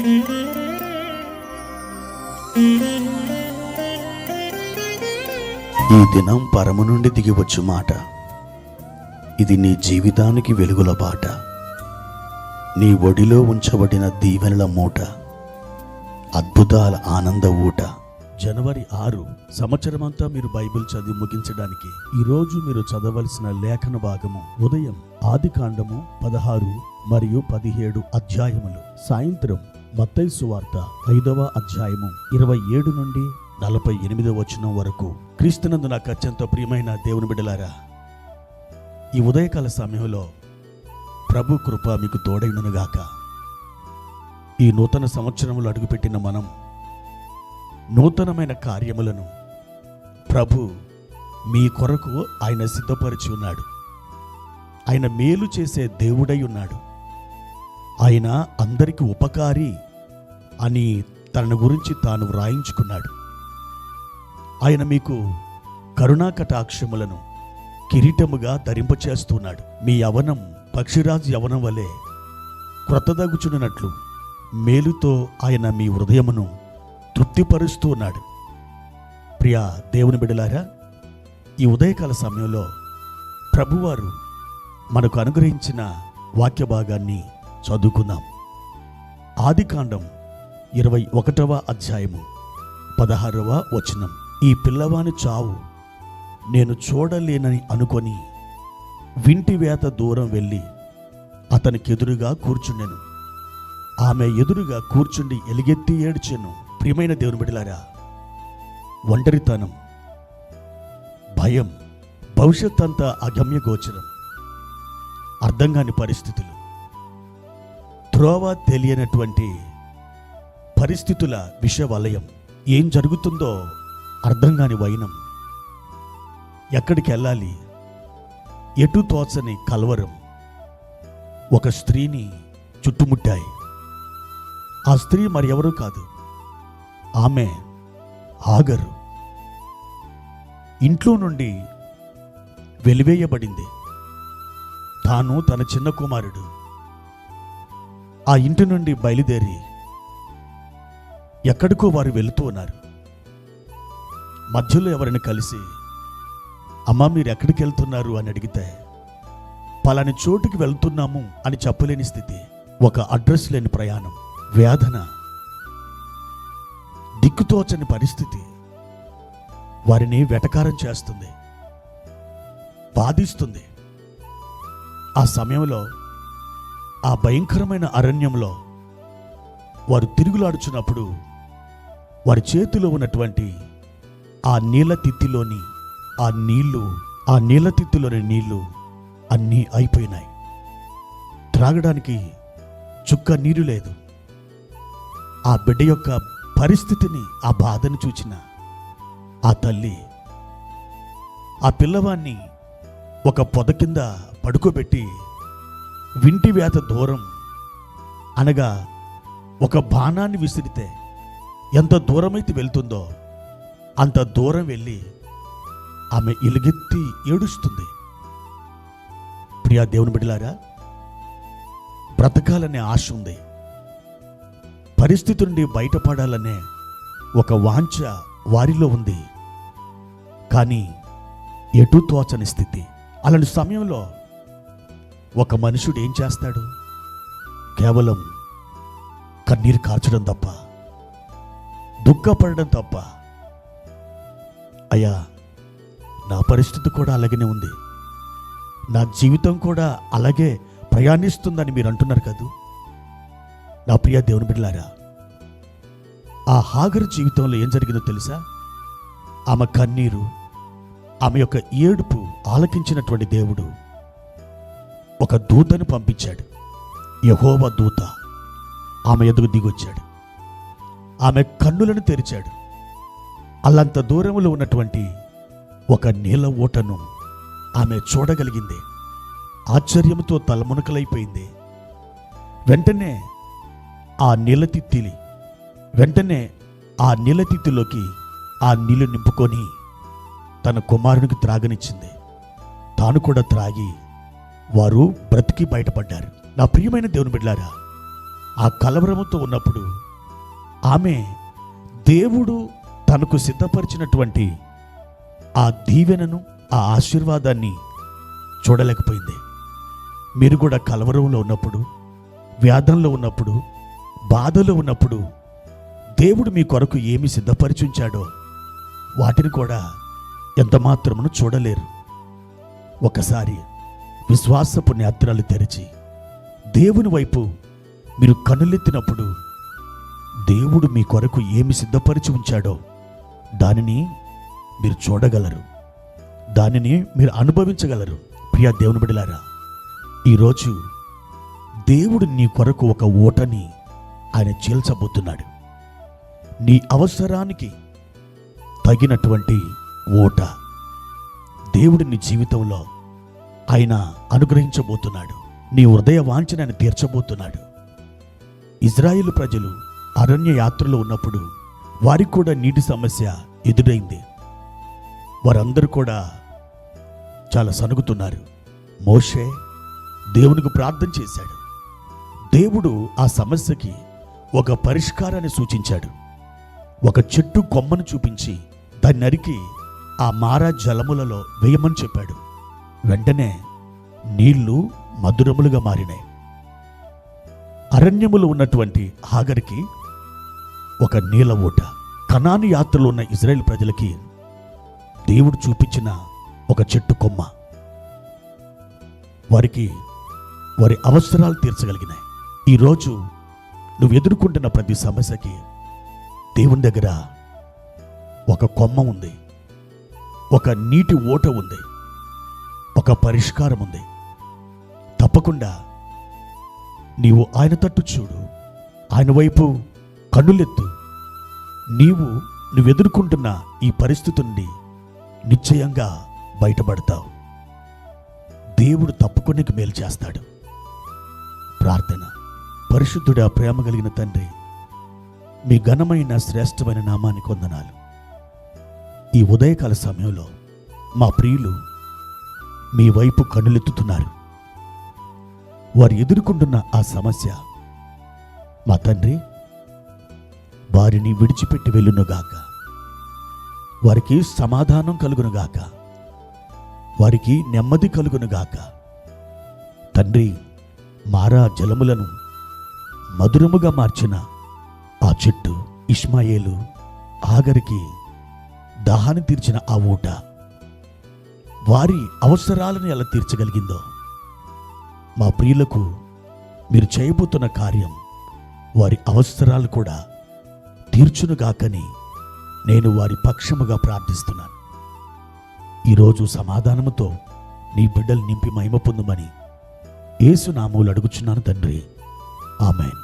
ఈ దినం పరము నుండి దిగివచ్చు మాట. ఇది నీ జీవితానికి వెలుగుల బాట. నీ ఒడిలో ఉంచబడిన దీవెనల మూట, అద్భుతాల ఆనంద ఊట. జనవరి 6 సంవత్సరమంతా మీరు బైబిల్ చదివి ముగించడానికి ఈరోజు మీరు చదవలసిన లేఖన భాగము ఉదయం ఆదికాండము 16 మరియు 17 అధ్యాయములు, సాయంత్రం మత్తయి సువార్త 5వ అధ్యాయము 27 నుండి 48వ వచనం వరకు. క్రీస్తునందు నాకు అత్యంత ప్రియమైన దేవుని బిడ్డలారా, ఈ ఉదయకాల సమయంలో ప్రభు కృప మీకు తోడైనగాక. ఈ నూతన సంవత్సరంలో అడుగుపెట్టిన మనం నూతనమైన కార్యములను ప్రభు మీ కొరకు ఆయన సిద్ధపరిచి ఉన్నాడు. ఆయన మేలు చేసే దేవుడై ఉన్నాడు. ఆయన అందరికి ఉపకారి అని తన గురించి తాను వ్రాయించుకున్నాడు. ఆయన మీకు కరుణా కటాక్షములను కిరీటముగా ధరింపచేస్తున్నాడు. మీ యవనం పక్షిరాజు యవనం వలె క్రొత్తదగుచున్నట్లు మేలుతో ఆయన మీ హృదయమును తృప్తిపరుస్తూ ఉన్నాడు. ప్రియ దేవుని బిడ్డలారా, ఈ ఉదయకాల సమయంలో ప్రభువారు మనకు అనుగ్రహించిన వాక్య భాగాన్ని చదువుకుందాం. ఆదికాండం 21వ అధ్యాయము 16వ వచనం. ఈ పిల్లవాని చావు నేను చూడలేనని అనుకొని వింటి వేత దూరం వెళ్ళి అతనికి ఎదురుగా కూర్చుండెను. ఆమె ఎదురుగా కూర్చుండి ఎలుగెత్తి ఏడ్చెను. ప్రియమైన దేవుని బిడ్డలారా, ఒంటరితనం, భయం, భవిష్యత్ అంతా అగమ్య గోచరం, అర్థం కాని పరిస్థితులు, త్రోవ తెలియనటువంటి పరిస్థితుల విషవలయం, ఏం జరుగుతుందో అర్థం కాని వైనం, ఎక్కడికి వెళ్ళాలి ఎటు తోచని కలవరం ఒక స్త్రీని చుట్టుముట్టాయి. ఆ స్త్రీ మరి ఎవరూ కాదు, ఆమె హాగరు. ఇంట్లో నుండి వెలివేయబడింది. తాను తన చిన్న కుమారుడు ఆ ఇంటి నుండి బయలుదేరి ఎక్కడికో వారు వెళుతూ ఉన్నారు. మధ్యలో ఎవరిని కలిసి, అమ్మా మీరు ఎక్కడికి వెళ్తున్నారు అని అడిగితే, పలాని చోటుకి వెళ్తున్నాము అని చెప్పలేని స్థితి, ఒక అడ్రస్ లేని ప్రయాణం, వేదన, దిక్కుతోచని పరిస్థితి వారిని వెటకారం చేస్తుంది, బాధిస్తుంది. ఆ సమయంలో ఆ భయంకరమైన అరణ్యంలో వారు తిరుగులాడుచున్నప్పుడు వారి చేతిలో ఉన్నటువంటి ఆ నీళ్ళ తిత్తిలోని ఆ నీళ్ళ తిత్తిలోని నీళ్లు అన్నీ అయిపోయినాయి. త్రాగడానికి చుక్క నీరు లేదు. ఆ బిడ్డ యొక్క పరిస్థితిని, ఆ బాధను చూచిన ఆ తల్లి ఆ పిల్లవాన్ని ఒక పొద కింద పడుకోబెట్టి వింటి వేత దూరం, అనగా ఒక బాణాన్ని విసిరితే ఎంత దూరమైతే వెళ్తుందో అంత దూరం వెళ్ళి ఆమె ఎలుగెత్తి ఏడుస్తుంది. ప్రియా దేవుని బిడ్డలారా, బ్రతకాలనే ఆశ ఉంది. పరిస్థితి నుండి బయటపడాలనే ఒక వాంఛ వారిలో ఉంది. కానీ ఎటు తోచని స్థితి. అలాంటి సమయంలో ఒక మనుషుడు ఏం చేస్తాడు? కేవలం కన్నీరు కార్చడం తప్ప, దుఃఖపడడం తప్ప, అయ్యా నా పరిస్థితి కూడా అలాగనే ఉంది, నా జీవితం కూడా అలాగే ప్రయాణిస్తుందని మీరు అంటున్నారు కదూ. నా ప్రియ దేవుని బిడ్డలారా, ఆ హాగరు జీవితంలో ఏం జరిగిందో తెలుసా? ఆమె కన్నీరు, ఆమె యొక్క ఏడుపు ఆలకించినటువంటి దేవుడు ఒక దూతను పంపించాడు. యెహోవా దూత ఆమె ఎదుగు దిగొచ్చాడు. ఆమె కన్నులను తెరిచాడు. అల్లంత దూరంలో ఉన్నటువంటి ఒక నీళ్ళ ఊటను ఆమె చూడగలిగింది. ఆశ్చర్యంతో తలమునకలైపోయింది. వెంటనే ఆ నీళ్ళతిత్తిలోకి ఆ నీళ్లు నింపుకొని తన కుమారునికి త్రాగనిచ్చింది. తాను కూడా త్రాగి వారు బ్రతికి బయటపడ్డారు. నా ప్రియమైన దేవుని బిడ్డలారా, ఆ కలవరముతో ఉన్నప్పుడు ఆమె దేవుడు తనకు సిద్ధపరిచినటువంటి ఆ దీవెనను, ఆ ఆశీర్వాదాన్ని చూడలేకపోయింది. మీరు కూడా కలవరంలో ఉన్నప్పుడు, వ్యాధంలో ఉన్నప్పుడు, బాధలో ఉన్నప్పుడు దేవుడు మీ కొరకు ఏమి సిద్ధపరిచి ఉంచాడో వాటిని కూడా ఎంత మాత్రమును చూడలేరు. ఒకసారి విశ్వాసపు నేత్రాలు తెరిచి దేవుని వైపు మీరు కన్నులెత్తినప్పుడు దేవుడు మీ కొరకు ఏమి సిద్ధపరిచి ఉంచాడో దానిని మీరు చూడగలరు, దానిని మీరు అనుభవించగలరు. ప్రియ దేవుని బిడ్డలారా, ఈరోజు దేవుడు నీ కొరకు ఒక ఓటని ఆయన చీల్చబోతున్నాడు. నీ అవసరానికి తగినటువంటి ఓట దేవుడు నీ జీవితంలో ఆయన అనుగ్రహించబోతున్నాడు. నీ హృదయ వాంఛను ఆయన తీర్చబోతున్నాడు. ఇజ్రాయేలు ప్రజలు అరణ్య యాత్రలో ఉన్నప్పుడు వారికి కూడా నీటి సమస్య ఎదురైంది. వారందరూ కూడా చాలా సనుగుతున్నారు. మోషే దేవునికి ప్రార్థన చేశాడు. దేవుడు ఆ సమస్యకి ఒక పరిష్కారాన్ని సూచించాడు. ఒక చెట్టు కొమ్మను చూపించి దాన్ని నరికి ఆ మారా జలములలో వేయమని చెప్పాడు. వెంటనే నీళ్లు మధురములుగా మారినాయి. అరణ్యములో ఉన్నటువంటి హాగరికి ఒక నీళ్ళ ఊట. కనాను యాత్రలో ఉన్న ఇజ్రాయేల్ ప్రజలకి దేవుడు చూపించిన ఒక చెట్టు కొమ్మ వారికి వారి అవసరాలు తీర్చగలిగినాయి. ఈరోజు నువ్వు ఎదుర్కొంటున్న ప్రతి సమస్యకి దేవుని దగ్గర ఒక కొమ్మ ఉంది, ఒక నీటి ఓట ఉంది, ఒక పరిష్కారం ఉంది. తప్పకుండా నీవు ఆయన తట్టు చూడు, ఆయన వైపు కన్నులెత్తు. నువ్వు ఎదుర్కొంటున్న ఈ పరిస్థితి నుండి నిశ్చయంగా బయటపడతావు. దేవుడు తప్పకుండా మేలు చేస్తాడు. ప్రార్థన. పరిశుద్ధుడా, ప్రేమ కలిగిన తండ్రి, మీ ఘనమైన శ్రేష్టమైన నామానికి వందనాలు. ఈ ఉదయకాల సమయంలో మా ప్రియులు మీ వైపు కన్నులెత్తుతున్నారు. వారు ఎదుర్కొంటున్న ఆ సమస్య మా తండ్రి వారిని విడిచిపెట్టి వెళ్ళునుగాక, వారికి సమాధానం కలుగునుగాక, వారికి నెమ్మది కలుగునుగాక. తండ్రి, మారా జలములను మధురముగా మార్చిన ఆ చెట్టు, ఇష్మాయేలు ఆగరికి దాహాన్ని తీర్చిన ఆ ఊట వారి అవసరాలను ఎలా తీర్చగలిగిందో మా ప్రియులకు మీరు చేయబోతున్న కార్యం వారి అవసరాలు కూడా తీర్చునుగాకని నేను వారి పక్షముగా ప్రార్థిస్తున్నాను. ఈరోజు సమాధానముతో నీ బిడ్డలు నింపి మహిమ పొందుమని యేసు నామములో అడుగుచున్నాను తండ్రి. ఆమేన్.